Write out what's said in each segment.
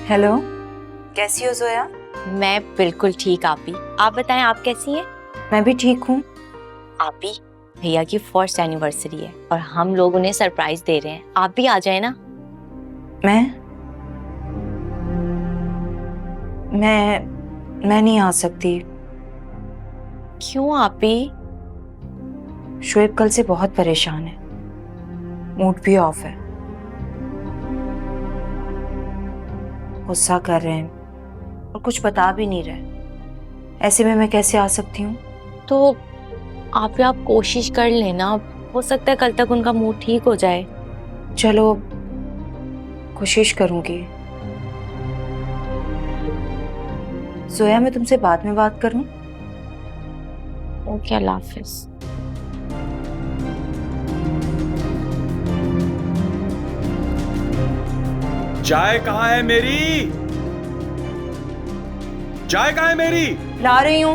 Hello, कैसी हो जोया? मैं बिल्कुल ठीक आपी। आप बताएं, आप कैसी हैं? मैं भी ठीक हूँ। आपी, भैया की फर्स्ट एनिवर्सरी है और हम लोग उन्हें सरप्राइज दे रहे हैं। आप भी आ जाए ना। मैं नहीं आ सकती। क्यों आपी? शोएब कल से बहुत परेशान है, मूड भी ऑफ है, गुस्सा कर रहे हैं और कुछ बता भी नहीं रहे। ऐसे में मैं कैसे आ सकती हूँ? तो आप कोशिश कर लेना, हो सकता है कल तक उनका मूड ठीक हो जाए। चलो, कोशिश करूंगी। जोया, मैं तुमसे बाद में बात करूं? ओके, अल्लाह हाफिज। चाय कहाँ है मेरी? चाय कहाँ है मेरी? ला रही हूँ।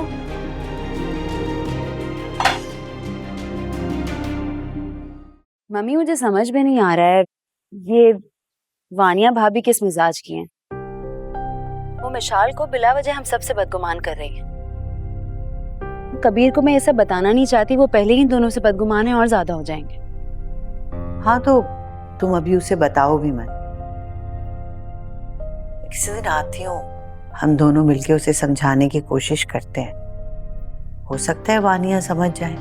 मम्मी, मुझे समझ में नहीं आ रहा है, ये वानिया भाभी किस मिजाज की हैं? वो मिशाल को बिला वजह हम सबसे बदगुमान कर रही हैं। कबीर को मैं ये सब बताना नहीं चाहती, वो पहले ही दोनों से बदगुमान है और ज्यादा हो जाएंगे। हाँ, तो तुम अभी उसे बताओ भी मत। किसी दिन आती हूँ, हम दोनों मिलके उसे समझाने की कोशिश करते हैं। हो सकता है वानिया समझ जाए।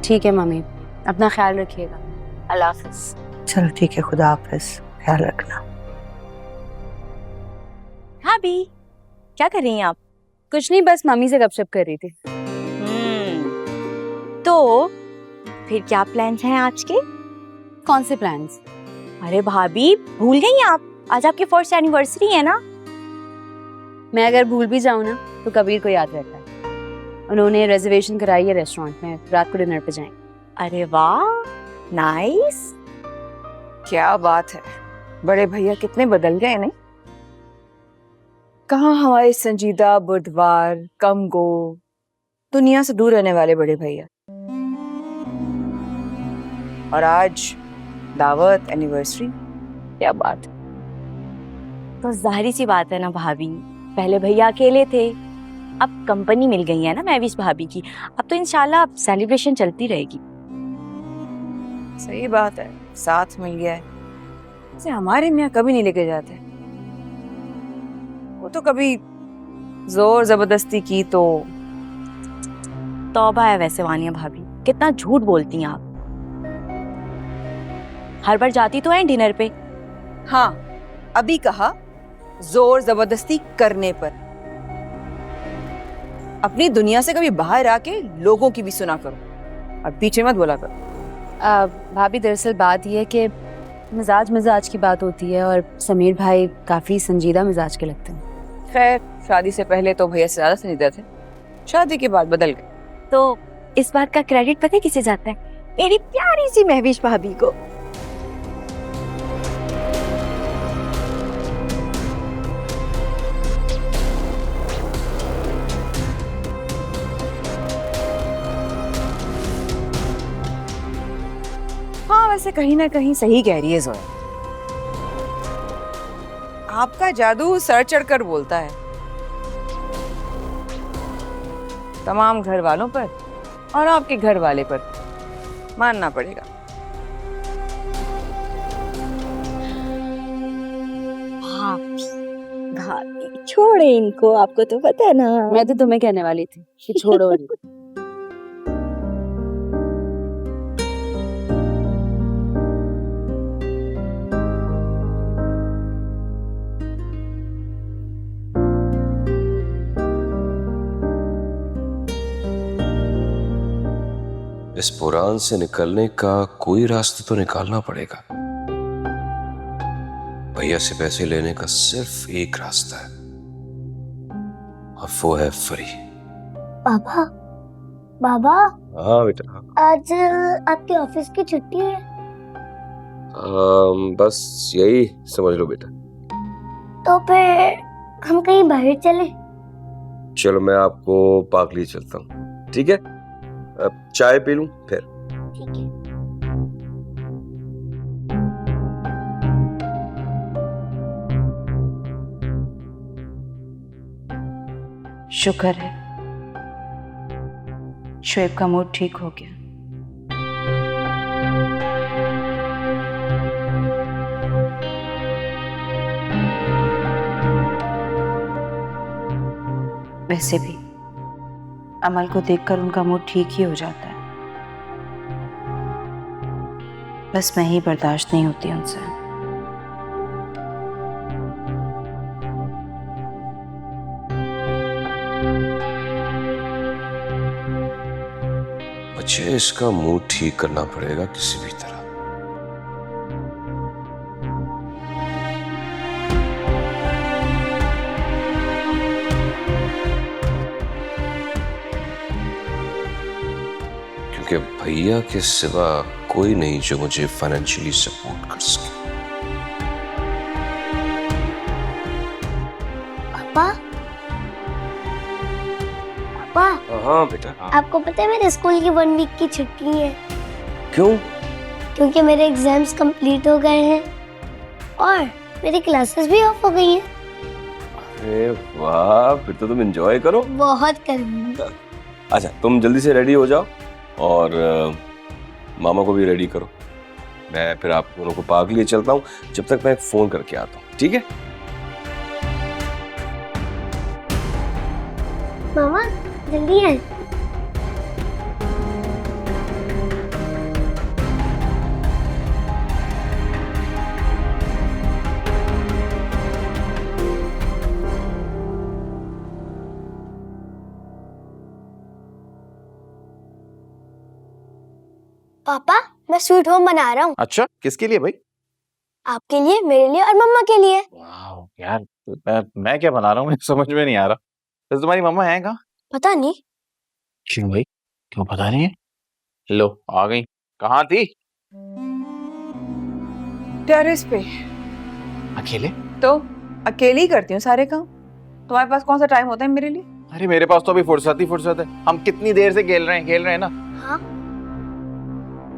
ठीक है मम्मी, अपना ख्याल रखिएगा। अल्लाह हाफिज। चलो ठीक है, खुदा हाफिज, ख्याल रखना। भाभी, क्या कर रही हैं आप? कुछ नहीं, बस मम्मी से गपशप कर रही थी। तो फिर क्या प्लान्स हैं आज के? कौन से प्लान्स? अरे भाभी, भूल गई आप? आज आपकी फर्स्ट एनिवर्सरी है ना। मैं अगर भूल भी जाऊँ ना तो कबीर को याद रहता है। उन्होंने रिजर्वेशन कराई है रेस्टोरेंट में, रात को डिनर पे जाएंगे। अरे वाह, नाइस। क्या बात है, बड़े भैया कितने बदल गए नहीं? कहाँ हमारे संजीदा, बुद्धवार, कम गो, दुनिया से दूर रहने वाले बड़े भैया, और आज दावत, एनिवर्सरी। क्या बात है। तो जाहिर सी बात है ना भाभी, पहले भैया अकेले थे, अब कंपनी मिल गई है ना महविश भाभी की। अब तो इंशाल्लाह सेलिब्रेशन चलती रहेगी। सही बात है, साथ मिल गया है। इसे हमारे मियाँ कभी नहीं लेके जाते। वो तो कभी जोर जबरदस्ती की तो। तौबा है वैसे वानिया भाभी, कितना झूठ बोलती हैं आप। हर बार जाती तो है डिनर पे। हाँ, अभी कहा जोर जबरदस्ती करने पर। अपनी दुनिया से कभी बाहर आके लोगों की भी सुना करो और पीछे मत बोला करो। भाभी, दरअसल बात यह है कि मिजाज की बात होती है और समीर भाई काफी संजीदा मिजाज के लगते हैं। खैर, शादी से पहले तो भैया से ज्यादा संजीदा थे, शादी के बाद बदल गए। तो इस बात का क्रेडिट पता है किसे जाता है? मेरी प्यारी सी महविश भाभी को। हाँ, वैसे कहीं ना कहीं सही कह रही है जोया। आपका जादू सर चढ़कर बोलता है, तमाम घर वालों पर और आपके घर वाले पर मानना पड़ेगा। भाभी छोड़े इनको, आपको तो पता है ना। मैं तो तुम्हें कहने वाली थी कि छोड़ो इनको। इस बुरान से निकलने का कोई रास्ता तो निकालना पड़ेगा। भैया से पैसे लेने का सिर्फ एक रास्ता है और वो है फ्री। पापा, बाबा, हाँ बेटा। आज आपके ऑफिस की छुट्टी है? बस यही समझ लो बेटा। तो फिर हम कहीं बाहर चले? चलो मैं आपको पार्क ले चलता हूँ, ठीक है? अब चाय पी लूं फिर। ठीक है। शुक्र है शोएब का मूड ठीक हो गया। वैसे भी अमल को देखकर उनका मूड ठीक ही हो जाता है। बस मैं ही बर्दाश्त नहीं होती उनसे। मुझे इसका मूड ठीक करना पड़ेगा किसी भी तरह। क्योंकि भैया के सिवा कोई नहीं जो मुझे फाइनेंशियली सपोर्ट कर सके। पापा पापा हाँ बेटा। आपको पता है मेरे स्कूल की 1 वीक की छुट्टी है क्यों? क्योंकि मेरे एग्जाम्स कंप्लीट हो गए हैं और मेरी क्लासेस भी ऑफ हो गई हैं। अरे वाह, फिर तो तुम एंजॉय करो। बहुत करूंगी। अच्छा तुम जल्दी से रेडी हो जाओ और मामा को भी रेडी करो। मैं फिर आप दोनों को पार्क लिए चलता हूँ, जब तक मैं फोन करके आता हूँ, ठीक है? मामा जल्दी आए। पापा मैं स्वीट होम बना रहा हूँ। अच्छा किसके लिए भाई? आपके लिए, मेरे लिए और मम्मा के लिए। वाह यार, मैं क्या बना रहा हूँ मुझे समझ में नहीं आ रहा। तो तुम्हारी मम्मा है कहाँ? पता नहीं। क्यों भाई, क्यों पता नहीं है? लो आ गई। कहाँ थी? टेरेस पे। अकेले? तो अकेले ही करती हूँ सारे काम। तुम्हारे पास कौन सा टाइम होता है मेरे लिए? अरे मेरे पास तो अभी फुर्सत ही फुर्सत है। हम कितनी देर से खेल रहे हैं ना। हाँ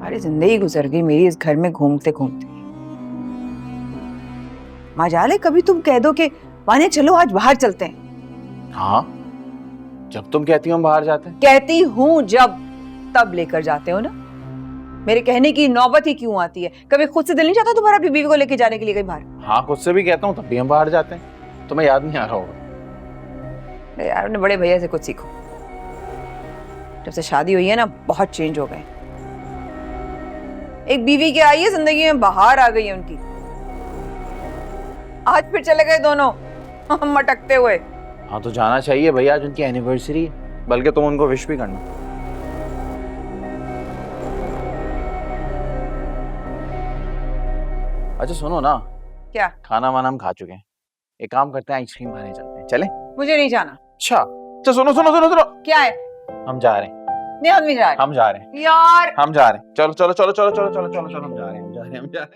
अरे जिंदगी गुजर गई मेरी इस घर में घूमते घूमते। मजाले कभी तुम कह दो कि वाने चलो आज बाहर चलते हैं। हाँ जब तुम कहती हो हम बाहर जाते हैं। कहती हूँ जब, तब लेकर जाते हो ना। मेरे कहने की नौबत ही क्यों आती है? कभी खुद से दिल नहीं चाहता तुम्हारा अपनी बीवी को लेके जाने के लिए कहीं बाहर? हाँ खुद से भी कहता हूँ तब भी हम बाहर जाते हैं। तुम्हें याद नहीं आ रहा होगा। यार अपने बड़े भैया से कुछ सीखो। जब से शादी हुई है ना बहुत चेंज हो गए। एक बीवी के आई है जिंदगी में, बाहर आ गई है उनकी। आज फिर चले गए दोनों मटकते हुए। हाँ तो जाना चाहिए भाई, आज उनकी एनिवर्सरी है, बल्कि तुम उनको विश भी करना। अच्छा सुनो ना, क्या? खाना वाना हम खा चुके हैं, एक काम करते हैं आइसक्रीम खाने चलते हैं, चले? मुझे नहीं जाना। अच्छा सुनो सुनो सुनो सुनो, क्या है? हम जा रहे हैं। नहीं हम नहीं जा रहे। हम जा रहे हैं यार हम जा रहे हैं। चलो चलो चलो चलो चलो चलो चलो चलो हम जा रहे हैं हम जा रहे हैं हम जा रहे हैं।